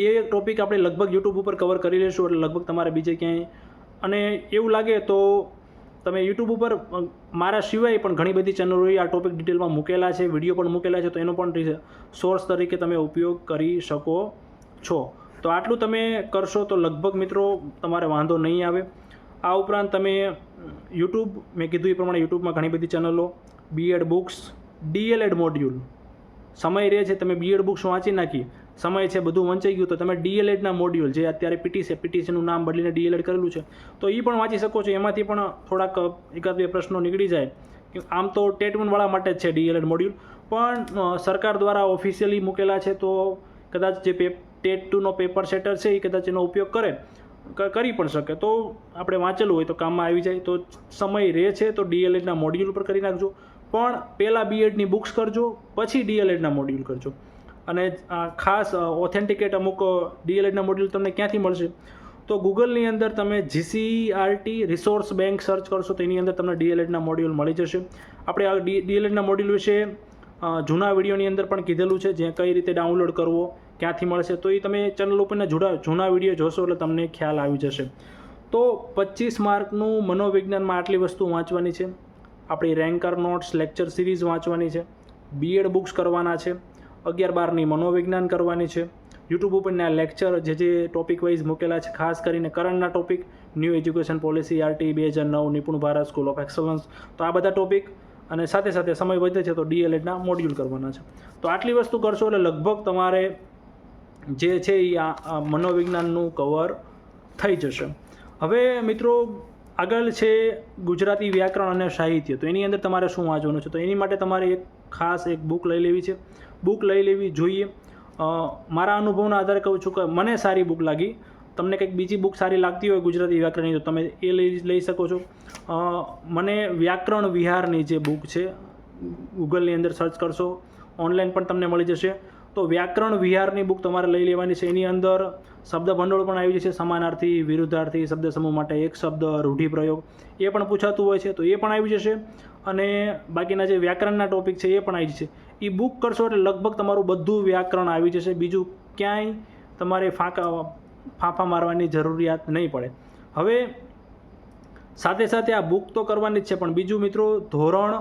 એ ટોપિક આપણે લગભગ યુટ્યુબ ઉપર કવર કરી લઈશું. એટલે લગભગ તમારે બીજે ક્યાંય, અને એવું લાગે તો તમે યુટ્યુબ ઉપર મારા સિવાય પણ ઘણી બધી ચેનલોએ આ ટોપિક ડિટેલમાં મૂકેલા છે, વિડીયો પણ મૂકેલા છે, તો એનો પણ સોર્સ તરીકે તમે ઉપયોગ કરી શકો છો. તો આટલું તમે કરશો તો લગભગ મિત્રો તમારે વાંધો નહીં આવે. આ ઉપરાંત તમે યુટ્યુબ, મેં કીધું એ પ્રમાણે યુટ્યુબમાં ઘણી બધી ચેનલો, બીએડ બુક્સ, ડીએલએડ મોડ્યુલ, સમય રહે છે, તમે બીએડ બુક્સ વાંચી નાખી, સમય છે, બધું વંચાઈ ગયું, તો તમે ડીએલએડના મોડ્યુલ, જે અત્યારે પીટીસીનું નામ બદલીને ડીએલએડ કરેલું છે, તો એ પણ વાંચી શકો છો. એમાંથી પણ થોડાક 1-2 પ્રશ્નો નીકળી જાય. આમ તો ટેટ-1વાળા માટે જ છે ડીએલએડ મોડ્યુલ, પણ સરકાર દ્વારા ઓફિશિયલી મૂકેલા છે, તો કદાચ જે ટેટ-2નો પેપર સેટર છે એ કદાચ એનો ઉપયોગ કરી પણ શકે. તો આપણે વાંચેલું હોય તો કામમાં આવી જાય. તો સમય રહે છે તો ડીએલએડના મોડ્યુલ ઉપર કરી નાખજો, પણ પહેલાં બીએડની બુક્સ કરજો, પછી ડીએલએડના મોડ્યુલ કરજો. અને ખાસ ઓથેન્ટિકેટ અમુક ડીએલએડના મોડ્યુલ તમને ક્યાંથી મળશે? તો ગૂગલની અંદર તમે જીસીઆરટી રિસોર્સ બેંક સર્ચ કરશો તો એની અંદર તમને ડીએલએડના મોડ્યુલ મળી જશે. આપણે આ ડીએલએડના મોડ્યુલ વિશે જૂના વિડીયોની અંદર પણ કીધેલું છે, જે કઈ રીતે ડાઉનલોડ કરવો, ક્યાંથી મળશે, તો એ તમે ચેનલ ઉપરના જૂના વિડીયો જોશો એટલે તમને ખ્યાલ આવી જશે. તો 25 માર્કનું મનોવિજ્ઞાનમાં આટલી વસ્તુ વાંચવાની છે. આપણી રેન્કર નોટ્સ, લેક્ચર સિરીઝ વાંચવાની છે, બીએડ બુક્સ કરવાના છે, 11-12ની મનોવિજ્ઞાન કરવાની છે, યુટ્યુબ ઉપરના લેક્ચર જે ટોપિક વાઇઝ મૂકેલા છે, ખાસ કરીને કરંટના topic, new education policy, RT 2009, નિપુણ ભારત, સ્કૂલ ઓફ એક્સલન્સ, તો આ બધા ટોપિક, અને સાથે સાથે સમય વધે છે તો ડીએલએડના મોડ્યુલ કરવાના છે. તો આટલી વસ્તુ કરશો એટલે લગભગ તમારે જે છે એ આ મનોવિજ્ઞાનનું કવર થઈ જશે. હવે મિત્રો આગળ છે ગુજરાતી વ્યાકરણ અને સાહિત્ય. તો એની અંદર તમારે શું વાંચવાનું છે? તો એની માટે તમારે ખાસ એક બુક લઈ લેવી છે, બુક લઈ લેવી જોઈએ. મારા અનુભવના આધારે કહું છું કે મને સારી બુક લાગી. તમને કંઈક બીજી બુક સારી લાગતી હોય ગુજરાતી વ્યાકરણની તો તમે એ લઈ શકો છો. મને વ્યાકરણ વિહારની જે બુક છે, ગૂગલની અંદર સર્ચ કરશો, ઓનલાઈન પણ તમને મળી જશે. તો વ્યાકરણ વિહારની બુક તમારે લઈ લેવાની છે. એની અંદર શબ્દ ભંડોળ પણ આવી જશે, સમાનાર્થી, વિરુદ્ધાર્થી, શબ્દ સમૂહ માટે એક શબ્દ, રૂઢિપ્રયોગ, એ પણ પૂછાતું હોય છે તો એ પણ આવી જશે. અને બાકીના જે વ્યાકરણના ટોપિક છે એ પણ આવી જશે. એ બુક કરશો એટલે લગભગ તમારું બધું વ્યાકરણ આવી જશે. બીજું ક્યાંય તમારે ફાંફા મારવાની જરૂરિયાત નહીં પડે. હવે સાથે સાથે આ બુક તો કરવાની જ છે, પણ બીજું મિત્રો ધોરણ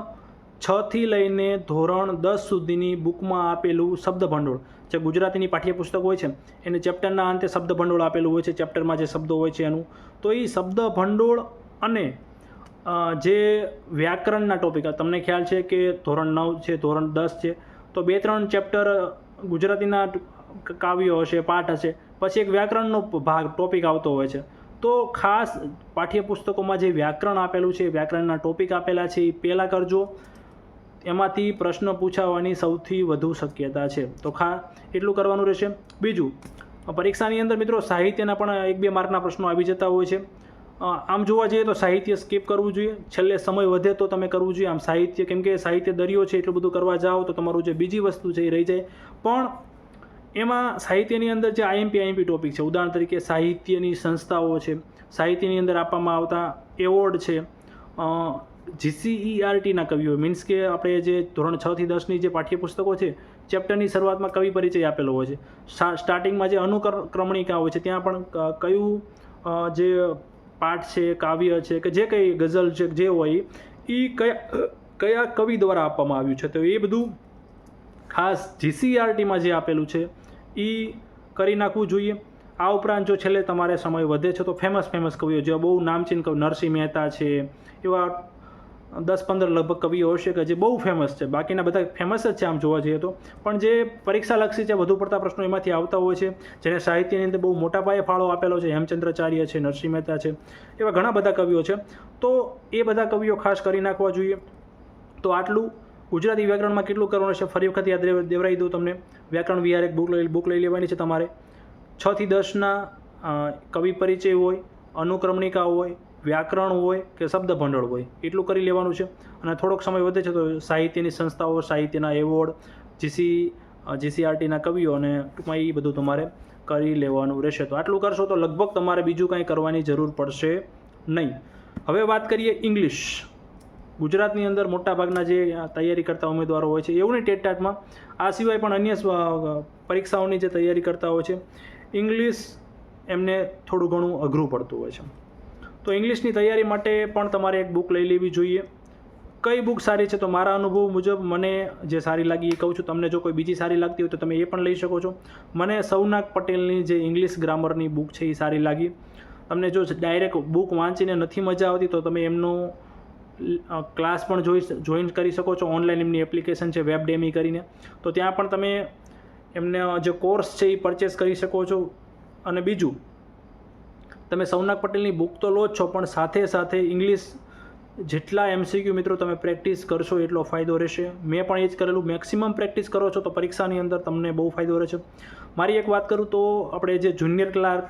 6 થી લઈને ધોરણ 10 સુધીની બુકમાં આપેલું શબ્દ ભંડોળ, જે ગુજરાતીની પાઠ્યપુસ્તક હોય છે એને ચેપ્ટરના અંતે શબ્દ ભંડોળ આપેલું હોય છે, ચેપ્ટરમાં જે શબ્દો હોય છે એનું, તો એ શબ્દ ભંડોળ અને જે વ્યાકરણના ટોપિક, તમને ખ્યાલ છે કે ધોરણ 9 છે, ધોરણ 10 છે, તો 2-3 ચેપ્ટર ગુજરાતીના કાવ્યો હશે, પાઠ હશે, પછી એક વ્યાકરણનો ટોપિક આવતો હોય છે. તો ખાસ પાઠ્યપુસ્તકોમાં જે વ્યાકરણ આપેલું છે, વ્યાકરણના ટોપિક આપેલા છે એ પહેલાં કરજો. એમાંથી પ્રશ્ન પૂછાવાની સૌથી વધુ શક્યતા છે. તો એટલું કરવાનું રહેશે. બીજું, પરીક્ષાની અંદર મિત્રો સાહિત્યના પણ 1-2 માર્કના પ્રશ્નો આવી જતા હોય છે. આમ જોવા જઈએ તો સાહિત્ય સ્કીપ કરવું જોઈએ. છેલ્લે સમય વધે તો તમે કરવું જોઈએ. આમ સાહિત્ય, કેમ કે સાહિત્ય દરિયો છે, એટલું બધું કરવા જાઓ તો તમારું જે બીજી વસ્તુ છે એ રહી જાય. પણ એમાં સાહિત્યની અંદર જે આઈએમપી ટોપિક છે, ઉદાહરણ તરીકે સાહિત્યની સંસ્થાઓ છે, સાહિત્યની અંદર આપવામાં આવતા એવોર્ડ છે, GCERTના કવિઓ, મીન્સ કે આપણે જે ધોરણ 6 થી 10ની જે પાઠ્યપુસ્તકો છે, ચેપ્ટરની શરૂઆતમાં કવિ પરિચય આપેલો હોય છે. સ્ટાર્ટિંગમાં જે અનુક્રમણિકા હોય છે ત્યાં પણ કયું જે પાઠ છે, કાવ્ય છે, કે જે કંઈ ગઝલ છે, જે હોય એ કયા કવિ દ્વારા આપવામાં આવ્યું છે, તો એ બધું ખાસ GCERTમાં જે આપેલું છે એ કરી નાખવું જોઈએ. આ ઉપરાંત જો છેલ્લે તમારે સમય વધે છે તો ફેમસ કવિઓ, જે બહુ નામચીન કવિ, નરસિંહ મહેતા છે, એવા 10-15 લગભગ કવિઓ હશે કે જે બહુ ફેમસ છે. બાકીના બધા ફેમસ જ છે આમ જોવા જઈએ તો, પણ જે પરીક્ષાલક્ષી છે, વધુ પડતા પ્રશ્નો એમાંથી આવતા હોય છે, જેને સાહિત્યની અંદર બહુ મોટા પાયે ફાળો આપેલો છે. હેમચંદ્રાચાર્ય છે, નરસિંહ મહેતા છે, એવા ઘણા બધા કવિઓ છે. તો એ બધા કવિઓ ખાસ કરી નાખવા જોઈએ. તો આટલું. ગુજરાતી વ્યાકરણમાં કેટલું કરવાનું છે ફરી વખત યાદ દેવરાવી દઉં તમને. વ્યાકરણ વિહાર એક બુક લઈ લેવાની છે તમારે. 6 થી 10ના કવિ પરિચય હોય, અનુક્રમણિકા હોય, વ્યાકરણ હોય કે શબ્દ ભંડોળ હોય, એટલું કરી લેવાનું છે. અને થોડોક સમય વધે છે તો સાહિત્યની સંસ્થાઓ, સાહિત્યના એવોર્ડ, GCERTના કવિઓ, અને ટૂંકમાં એ બધું તમારે કરી લેવાનું રહેશે. તો આટલું કરશો તો લગભગ તમારે બીજું કાંઈ કરવાની જરૂર પડશે નહીં. હવે વાત કરીએ ઇંગ્લિશ. ગુજરાતની અંદર મોટાભાગના જે તૈયારી કરતા ઉમેદવારો હોય છે, એવું નહીં ટેટટાટમાં, આ સિવાય પણ અન્ય પરીક્ષાઓની જે તૈયારી કરતા હોય છે, ઇંગ્લિશ એમને થોડું ઘણું અઘરું પડતું હોય છે. તો ઇંગ્લિશની તૈયારી માટે પણ તમારે એક બુક લઈ લેવી જોઈએ. કઈ બુક સારી છે? તો મારા અનુભવ મુજબ મને જે સારી લાગી એ કહું છું. તમને જો કોઈ બીજી સારી લાગતી હોય તો તમે એ પણ લઈ શકો છો. મને સૌનાક પટેલની જે ઇંગ્લિશ ગ્રામરની બુક છે એ સારી લાગી. તમને જો ડાયરેક્ટ બુક વાંચીને નથી મજા આવતી તો તમે એમનું ક્લાસ પણ જોઈન કરી શકો છો. ઓનલાઈન એમની એપ્લિકેશન છે વેબડેમી કરીને, તો ત્યાં પણ તમે એમને જે કોર્સ છે એ પરચેસ કરી શકો છો. અને બીજું, તમે સૌનાક પટેલની બુક તો લો જ છો, પણ સાથે સાથે ઇંગ્લિશ જેટલા MCQ મિત્રો તમે પ્રેક્ટિસ કરશો એટલો ફાયદો રહેશે. મેં પણ એ જ કરેલું. મેક્સિમમ પ્રેક્ટિસ કરો છો તો પરીક્ષાની અંદર તમને બહુ ફાયદો રહેશે. મારી એક વાત કરું તો આપણે જે જુનિયર ક્લાર્ક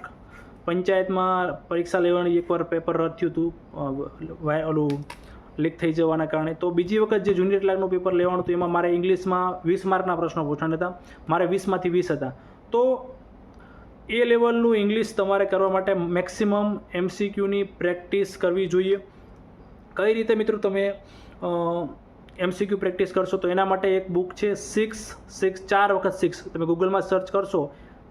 પંચાયતમાં પરીક્ષા લેવાની એકવાર પેપર રદ થયું હતું, ઓલું લીક થઈ જવાના કારણે, તો બીજી વખત જે જુનિયર ક્લાર્કનું પેપર લેવાનું હતું એમાં મારે ઇંગ્લિશમાં 20 માર્કના પ્રશ્નો પૂછવાના હતા. મારે 20માંથી 20 હતા. તો એ લેવલનું ઇંગ્લિશ તમારે કરવા માટે મેક્સિમમ MCQની પ્રેક્ટિસ કરવી જોઈએ. કઈ રીતે મિત્રો તમે MCQ પ્રેક્ટિસ કરશો? તો એના માટે એક બુક છે 4x6. તમે ગૂગલમાં સર્ચ કરશો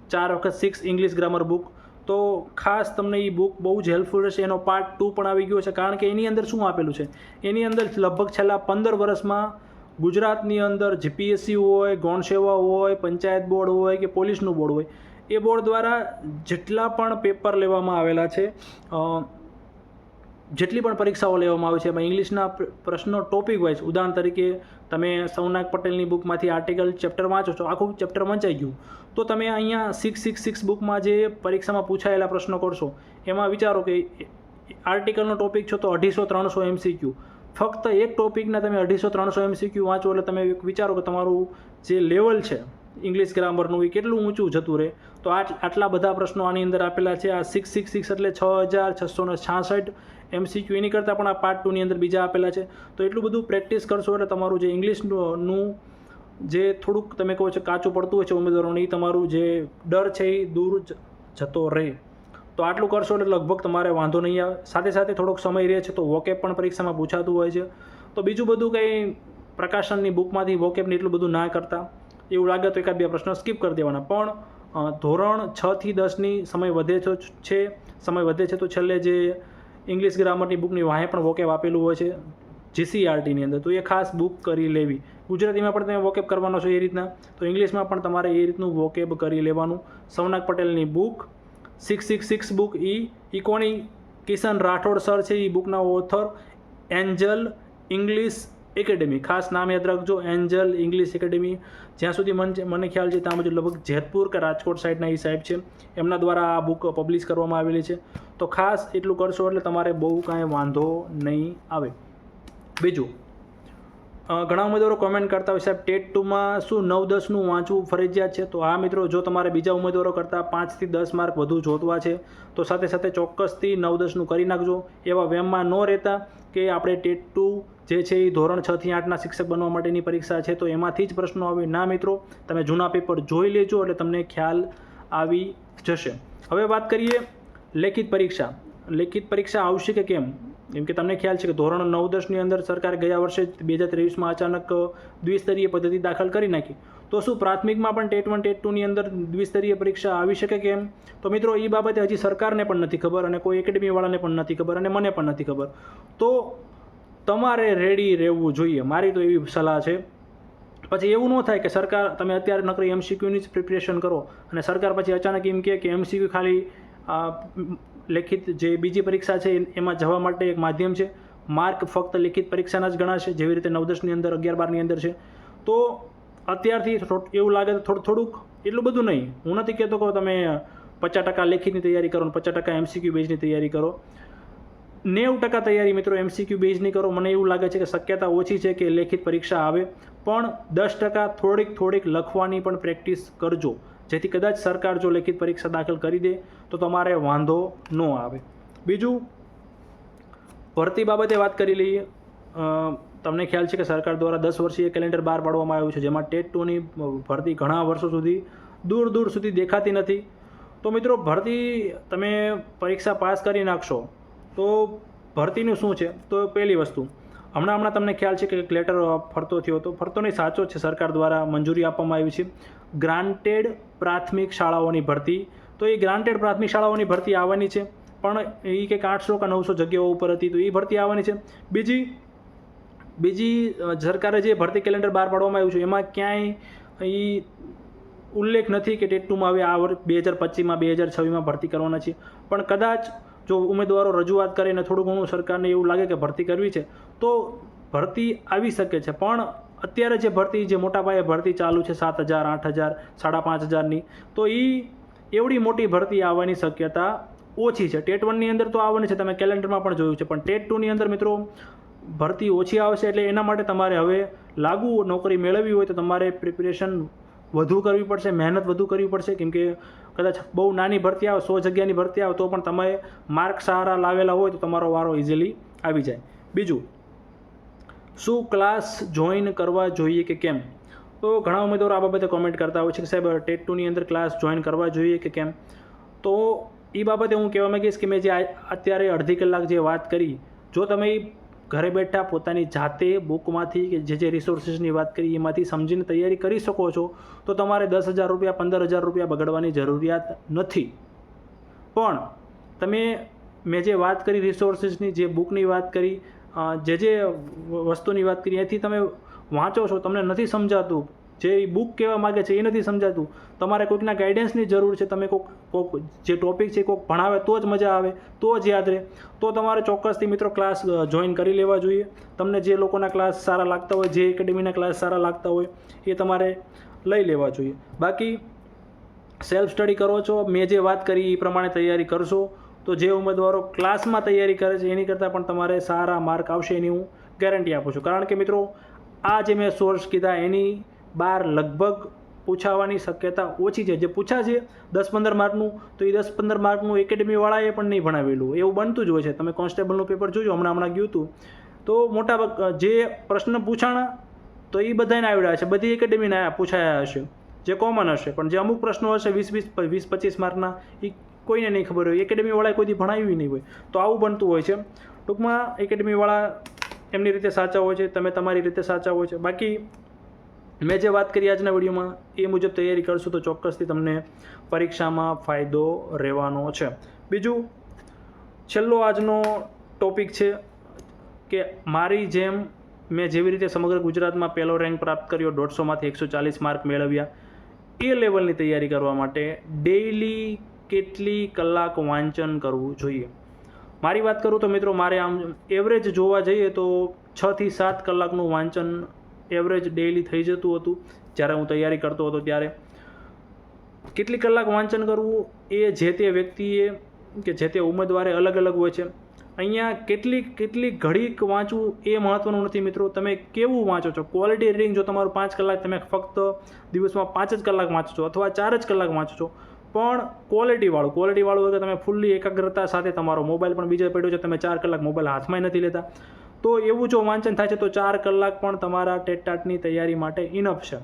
4x6 ઇંગ્લિશ ગ્રામર બુક, તો ખાસ તમને એ બુક બહુ જ હેલ્પફુલ રહેશે. એનો પાર્ટ 2 પણ આવી ગયો છે, કારણ કે એની અંદર શું આપેલું છે, એની અંદર લગભગ છેલ્લા 15 વર્ષમાં ગુજરાતની અંદર GPSC હોય, ગૌણ સેવા હોય, પંચાયત બોર્ડ હોય કે પોલીસનું બોર્ડ હોય, એ બોર્ડ દ્વારા જેટલા પણ પેપર લેવામાં આવેલા છે, જેટલી પણ પરીક્ષાઓ લેવામાં આવે છે, એમાં ઇંગ્લિશના પ્રશ્નો ટોપિક વાઇઝ, ઉદાહરણ તરીકે તમે સૌનાક પટેલની બુકમાંથી આર્ટિકલ ચેપ્ટર વાંચો છો, આખું ચેપ્ટર વંચાઈ ગયું, તો તમે અહીંયા 666 બુકમાં જે પરીક્ષામાં પૂછાયેલા પ્રશ્નો કરશો, એમાં વિચારો કે આર્ટિકલનો ટોપિક છો તો 250-300 MCQ. ફક્ત એક ટોપિકના તમે 250-300 MCQ વાંચો એટલે તમે વિચારો કે તમારું જે લેવલ છે ઇંગ્લિશ ગ્રામરનું એ કેટલું ઊંચું જતું રહે. તો આટલા બધા પ્રશ્નો આની અંદર આપેલા છે. આ 666 એટલે 6666 MCQ. એની કરતાં પણ આ પાર્ટ 2ની અંદર બીજા આપેલા છે. તો એટલું બધું પ્રેક્ટિસ કરશો એટલે તમારું જે ઇંગ્લિશનું જે થોડુંક તમે કહો છો કાચું પડતું હોય છે ઉમેદવારોને, એ તમારું જે ડર છે એ દૂર જતો રહે. તો આટલું કરશો એટલે લગભગ તમારે વાંધો નહીં આવે. સાથે સાથે થોડોક સમય રહે છે તો વોકેબ પણ પરીક્ષામાં પૂછાતું હોય છે. તો બીજું બધું કંઈ પ્રકાશનની બુકમાંથી વોકેબને એટલું બધું ના કરતા. એવું લાગે તો 1-2 પ્રશ્નો સ્કીપ કરી દેવાના. પણ ધોરણ 6 થી 10ની સમય વધે છે તો છેલ્લે જે ઇંગ્લિશ ગ્રામરની બુકની વાંહે પણ વોકેબ આપેલું હોય છે GCERTની અંદર, તો એ ખાસ બુક કરી લેવી. ગુજરાતીમાં પણ તમે વોકેબ કરવાનો છો એ રીતના, તો ઇંગ્લિશમાં પણ તમારે એ રીતનું વોકેબ કરી લેવાનું. સૌનાક પટેલની બુક 666 બુક, એ કોની? કિશન રાઠોડ સર છે. એ બુકના ઓથર એન્જલ ઇંગ્લિશ એકેડેમી, ખાસ નામ યાદ રાખજો, એન્જલ ઇંગ્લિશ એકેડેમી. જ્યાં સુધી મને ખ્યાલ છે ત્યાં મુજબ લગભગ જેતપુર કે રાજકોટ સાઈડના એ સાહેબ છે, એમના દ્વારા આ બુક પબ્લિશ કરવામાં આવેલી છે. તો ખાસ એટલું કરશો એટલે તમારે બહુ કાંઈ વાંધો નહીં આવે. બીજું, ઘણા ઉમેદવારો કોમેન્ટ કરતા હોય સાહેબ ટેટ 2માં શું 9-10નું વાંચવું ફરજિયાત છે? તો હા મિત્રો, જો તમારે બીજા ઉમેદવારો કરતાં 5 થી 10 માર્ક વધુ જોતવા છે તો સાથે સાથે ચોક્કસથી 9-10નું કરી નાખજો. એવા વેમમાં ન રહેતા કે આપણે ટેટ 2 જે છે એ ધોરણ 6 થી 8ના શિક્ષક બનવા માટેની પરીક્ષા છે તો એમાંથી જ પ્રશ્નો આવે. ના મિત્રો, તમે જૂના પેપર જોઈ લેજો એટલે તમને ખ્યાલ આવી જશે. હવે વાત કરીએ લેખિત પરીક્ષા. લેખિત પરીક્ષા આવશે કે કેમ? કેમ કે તમને ખ્યાલ છે કે ધોરણ 9-10ની અંદર સરકારે ગયા વર્ષે 2023માં અચાનક દ્વિસ્તરીય પદ્ધતિ દાખલ કરી નાખી. તો શું પ્રાથમિકમાં પણ ટેટ 1 ટેટ 2ની અંદર દ્વિસ્તરીય પરીક્ષા આવી શકે કેમ? તો મિત્રો, એ બાબતે હજી સરકારને પણ નથી ખબર અને કોઈ એકેડેમીવાળાને પણ નથી ખબર અને મને પણ નથી ખબર. તો તમારે રેડી રહેવું જોઈએ, મારી તો એવી સલાહ છે. પછી એવું ન થાય કે સરકાર, તમે અત્યારે નકરી MCQની જ પ્રિપરેશન કરો અને સરકાર પછી અચાનક એમ કહે કે MCQ ખાલી લેખિત જે બીજી પરીક્ષા છે એમાં જવા માટે એક માધ્યમ છે, માર્ક ફક્ત લેખિત પરીક્ષાના જ ગણાશે, જેવી રીતે 9-10ની અંદર 11-12ની અંદર છે. તો અત્યારથી એવું લાગે તો થોડુંક, એટલું બધું નહીં. હું નથી કહેતો કે તમે 50% લેખિતની તૈયારી કરો અને 50% MCQ બેઝની તૈયારી કરો. 90% તૈયારી મિત્રો MCQ બેઝની કરો. મને એવું લાગે છે કે શક્યતા ઓછી છે કે લેખિત પરીક્ષા આવે, પણ 10% થોડીક લખવાની પણ પ્રેક્ટિસ કરજો, જેથી કદાચ સરકાર જો લેખિત પરીક્ષા દાખલ કરી દે તો તમારે વાંધો ન આવે. બીજું, ભરતી બાબતે વાત કરી લઈએ. તમને ખ્યાલ છે કે સરકાર દ્વારા 10 વર્ષીય કેલેન્ડર બહાર પાડવામાં આવ્યું છે, જેમાં ટેટ 2ની ભરતી ઘણા વર્ષો સુધી દૂર સુધી દેખાતી નથી. તો મિત્રો, ભરતી તમે પરીક્ષા પાસ કરી નાખશો તો ભરતીનું શું છે? તો પહેલી વસ્તુ, હમણાં તમને ખ્યાલ છે કે એક લેટર ફરતો થયો હતો, ફરતો નહીં, સાચો છે, સરકાર દ્વારા મંજૂરી આપવામાં આવી છે ગ્રાન્ટેડ પ્રાથમિક શાળાઓની ભરતી. તો એ ગ્રાન્ટેડ પ્રાથમિક શાળાઓની ભરતી આવવાની છે, પણ એ કંઈક 800 કે 900 જગ્યાઓ ઉપર હતી, તો એ ભરતી આવવાની છે. બીજી સરકારે જે ભરતી કેલેન્ડર બહાર પાડવામાં આવ્યું છે એમાં ક્યાંય એ ઉલ્લેખ નથી કે ટેટ 2માં હવે આ વર્ષ 2025માં 2026માં ભરતી કરવાના છે. પણ કદાચ જો ઉમેદવારો રજૂઆત કરીને થોડું ઘણું સરકારને એવું લાગે કે ભરતી કરવી છે તો ભરતી આવી શકે છે. પણ અત્યારે જે ભરતી, જે મોટા પાયે ભરતી ચાલુ છે 7,000, 8,000, 5,500ની, તો એ એવડી મોટી ભરતી આવવાની શક્યતા ઓછી છે. ટેટ 1ની અંદર તો આવવાની છે, તમે કેલેન્ડરમાં પણ જોયું છે, પણ ટેટ 2ની અંદર મિત્રો ભરતી ઓછી આવશે. એટલે એના માટે તમારે હવે લાગુ નોકરી મેળવવી હોય તો તમારે પ્રિપેરેશન વધુ કરવી પડશે, મહેનત વધુ કરવી પડશે. કેમ કે કદાચ બહુ નાની ભરતી આવે, 100 જગ્યાની ભરતી આવે તો પણ તમે માર્ક સારા લાવેલા હોય તો તમારો વારો ઇઝીલી આવી જાય. બીજું, શું ક્લાસ જોઈન કરવા જોઈએ કે કેમ? તો ઘણા ઉમેદવારો આ બાબતે કોમેન્ટ કરતા હોય છે કે સાહેબ ટેટ 2ની અંદર ક્લાસ જોઈન કરવા જોઈએ કે કેમ? તો એ બાબતે હું કહેવા માંગીશ કે મેં જે અત્યારે અડધી કલાક જે વાત કરી, જો તમે ઘરે બેઠા પોતાની જાતે બુકમાંથી કે જે રિસોર્સિસની વાત કરી એમાંથી સમજીને તૈયારી કરી શકો છો તો તમારે 10,000 રૂપિયા 15,000 રૂપિયા બગાડવાની જરૂરિયાત નથી. પણ તમે મેં જે વાત કરી રિસોર્સિસની, જે બુકની વાત કરી, જે વસ્તુની વાત કરી, એથી તમે વાંચો છો, તમને નથી સમજાતું, જે બુક કહેવા માગે છે એ નથી સમજાતું, તમારે કોઈકના ગાઈડન્સની જરૂર છે, તમે કોઈક જે ટોપિક છે કોઈક ભણાવે તો જ મજા આવે, તો જ યાદ રહે, તો તમારે ચોક્કસથી મિત્રો ક્લાસ જોઈન કરી લેવા જોઈએ. તમને જે લોકોના ક્લાસ સારા લાગતા હોય, જે એકેડેમીના ક્લાસ સારા લાગતા હોય એ તમારે લઈ લેવા જોઈએ. બાકી સેલ્ફ સ્ટડી કરો છો, મેં જે વાત કરી એ પ્રમાણે તૈયારી કરશો તો જે ઉમેદવારો ક્લાસમાં તૈયારી કરે છે એની કરતાં પણ તમારે સારા માર્ક આવશે એની હું ગેરંટી આપું છું. કારણ કે મિત્રો, આ જે મેં સોર્સ કીધા એની બહાર લગભગ પૂછાવાની શક્યતા ઓછી છે. જે પૂછા છે 10-15 માર્કનું, તો એ 10-15 માર્કનું એકેડેમીવાળાએ પણ નહીં ભણાવેલું, એવું બનતું જ હોય છે. તમે કોન્સ્ટેબલનું પેપર જોજો, હમણાં ગયું હતું, તો મોટા જે પ્રશ્ન પૂછાણા તો એ બધાને આવડ્યા છે, બધી એકેડેમીના પૂછાયા હશે, જે કોમન હશે. પણ જે અમુક પ્રશ્નો હશે 20-25 માર્કના, એ કોઈને નહીં ખબર હોય, એકેડેમીવાળાએ કોઈથી ભણાવ્યું નહીં હોય, તો આવું બનતું હોય છે. ટૂંકમાં એકેડેમીવાળા એમની રીતે સાચા હોય છે, તમે તમારી રીતે સાચા હોય છે. બાકી મેં જે વાત કરી આજના વિડીયોમાં એ મુજબ તૈયારી કરશું તો ચોક્કસથી તમને પરીક્ષામાં ફાયદો રહેવાનો છે. બીજું, છેલ્લો આજનો ટોપિક છે કે મારી જેમ મેં જેવી રીતે સમગ્ર ગુજરાતમાં પહેલો રેન્ક પ્રાપ્ત કર્યો, 150માંથી 140 માર્ક મેળવ્યા, એ લેવલની તૈયારી કરવા માટે ડેઇલી કેટલી કલાક વાંચન કરવું જોઈએ? મારી વાત કરું તો મિત્રો, મારે આમ એવરેજ જોવા જઈએ તો 6 થી 7 કલાકનું વાંચન એવરેજ ડેઇલી થઈ જતું હતું જ્યારે હું તૈયારી કરતો હતો ત્યારે. કેટલી કલાક વાંચન કરવું એ જે તે વ્યક્તિએ કે જે તે ઉમેદવારે અલગ અલગ હોય છે. અહીંયા કેટલી ઘડીક વાંચવું એ મહત્ત્વનું નથી મિત્રો, તમે કેવું વાંચો છો. ક્વોલિટી રીડિંગ જો તમારું 5 કલાક તમે ફક્ત દિવસમાં 5 જ કલાક વાંચો છો અથવા 4 જ કલાક વાંચો છો, પણ ક્વોલિટીવાળું હોય કે તમે ફૂલ્લી એકાગ્રતા સાથે તમારો મોબાઈલ પણ બીજે પડ્યો છે, તમે 4 કલાક મોબાઈલ હાથમાં નથી લેતા, તો એવું જો વાંચન થાય છે તો 4 કલાક પણ તમારા ટેટ ટાટની તૈયારી માટે ઇનફ છે.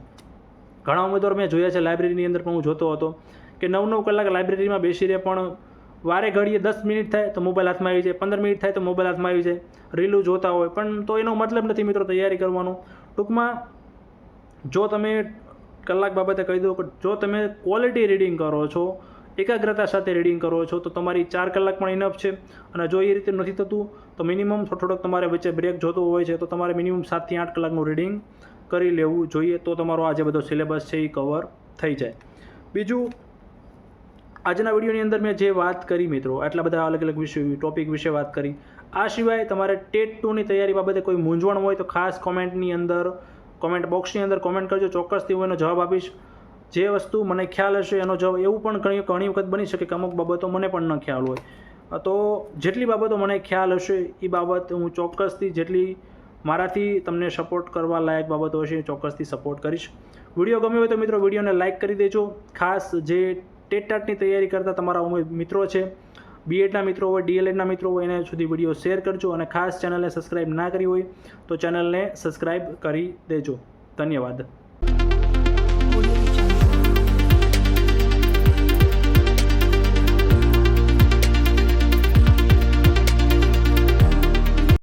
ઘણા ઉમેદવાર મેં જોયા છે લાઇબ્રેરીની અંદર પણ હું જોતો હતો કે 9 કલાક લાઇબ્રેરીમાં બેસી રહે, પણ વારે ઘડીએ 10 મિનિટ થાય તો મોબાઈલ હાથમાં આવી જાય, 15 મિનિટ થાય તો મોબાઈલ હાથમાં આવી જાય, રીલું જોતા હોય. પણ તો એનો મતલબ નથી મિત્રો તૈયારી કરવાનો. ટૂંકમાં જો તમે કલાક બાબતે કહી દો કે જો તમે ક્વોલિટી રીડિંગ કરો છો, એકાગ્રતા સાથે રીડિંગ કરો છો, તો તમારી 4 કલાક પણ ઇનફ છે. અને જો એ રીતે નથી થતું તો મિનિમમ થોડોક તમારે વચ્ચે બ્રેક જોતો હોય છે તો તમારે મિનિમમ 7 થી 8 કલાકનું રીડિંગ કરી લેવું જોઈએ, તો તમારો આ જે બધો સિલેબસ છે એ કવર થઈ જાય. બીજું, આજના વિડીયોની અંદર મેં જે વાત કરી મિત્રો, આટલા બધા અલગ અલગ ટોપિક વિશે વાત કરી. આ સિવાય તમારે ટેટ 2ની તૈયારી બાબતે કોઈ મૂંઝવણ હોય તો ખાસ કોમેન્ટ બોક્સની અંદર કોમેન્ટ કરજો, ચોક્કસથી હું એનો જવાબ આપીશ. જે વસ્તુ મને ખ્યાલ હશે એનો જવાબ, એવું પણ ઘણી વખત બની શકે કે અમુક બાબતો મને પણ ન ખ્યાલ હોય, તો જેટલી બાબતો મને ખ્યાલ હશે એ બાબત હું ચોક્કસથી, જેટલી મારાથી તમને સપોર્ટ કરવા લાયક બાબતો હશે એ ચોક્કસથી સપોર્ટ કરીશ. વિડીયો ગમ્યો હોય તો મિત્રો વિડીયોને લાઇક કરી દેજો. ખાસ જે ટેટ ટાટની તૈયારી કરતા તમારા મિત્રો છે, બીએડના મિત્રો હોય, ડીએલએડના મિત્રો હોય, એને સુધી વિડીયો શેર કરજો. અને ખાસ ચેનલને સબસ્ક્રાઈબ ના કરી હોય તો ચેનલને સબસ્ક્રાઈબ કરી દેજો. ધન્યવાદ.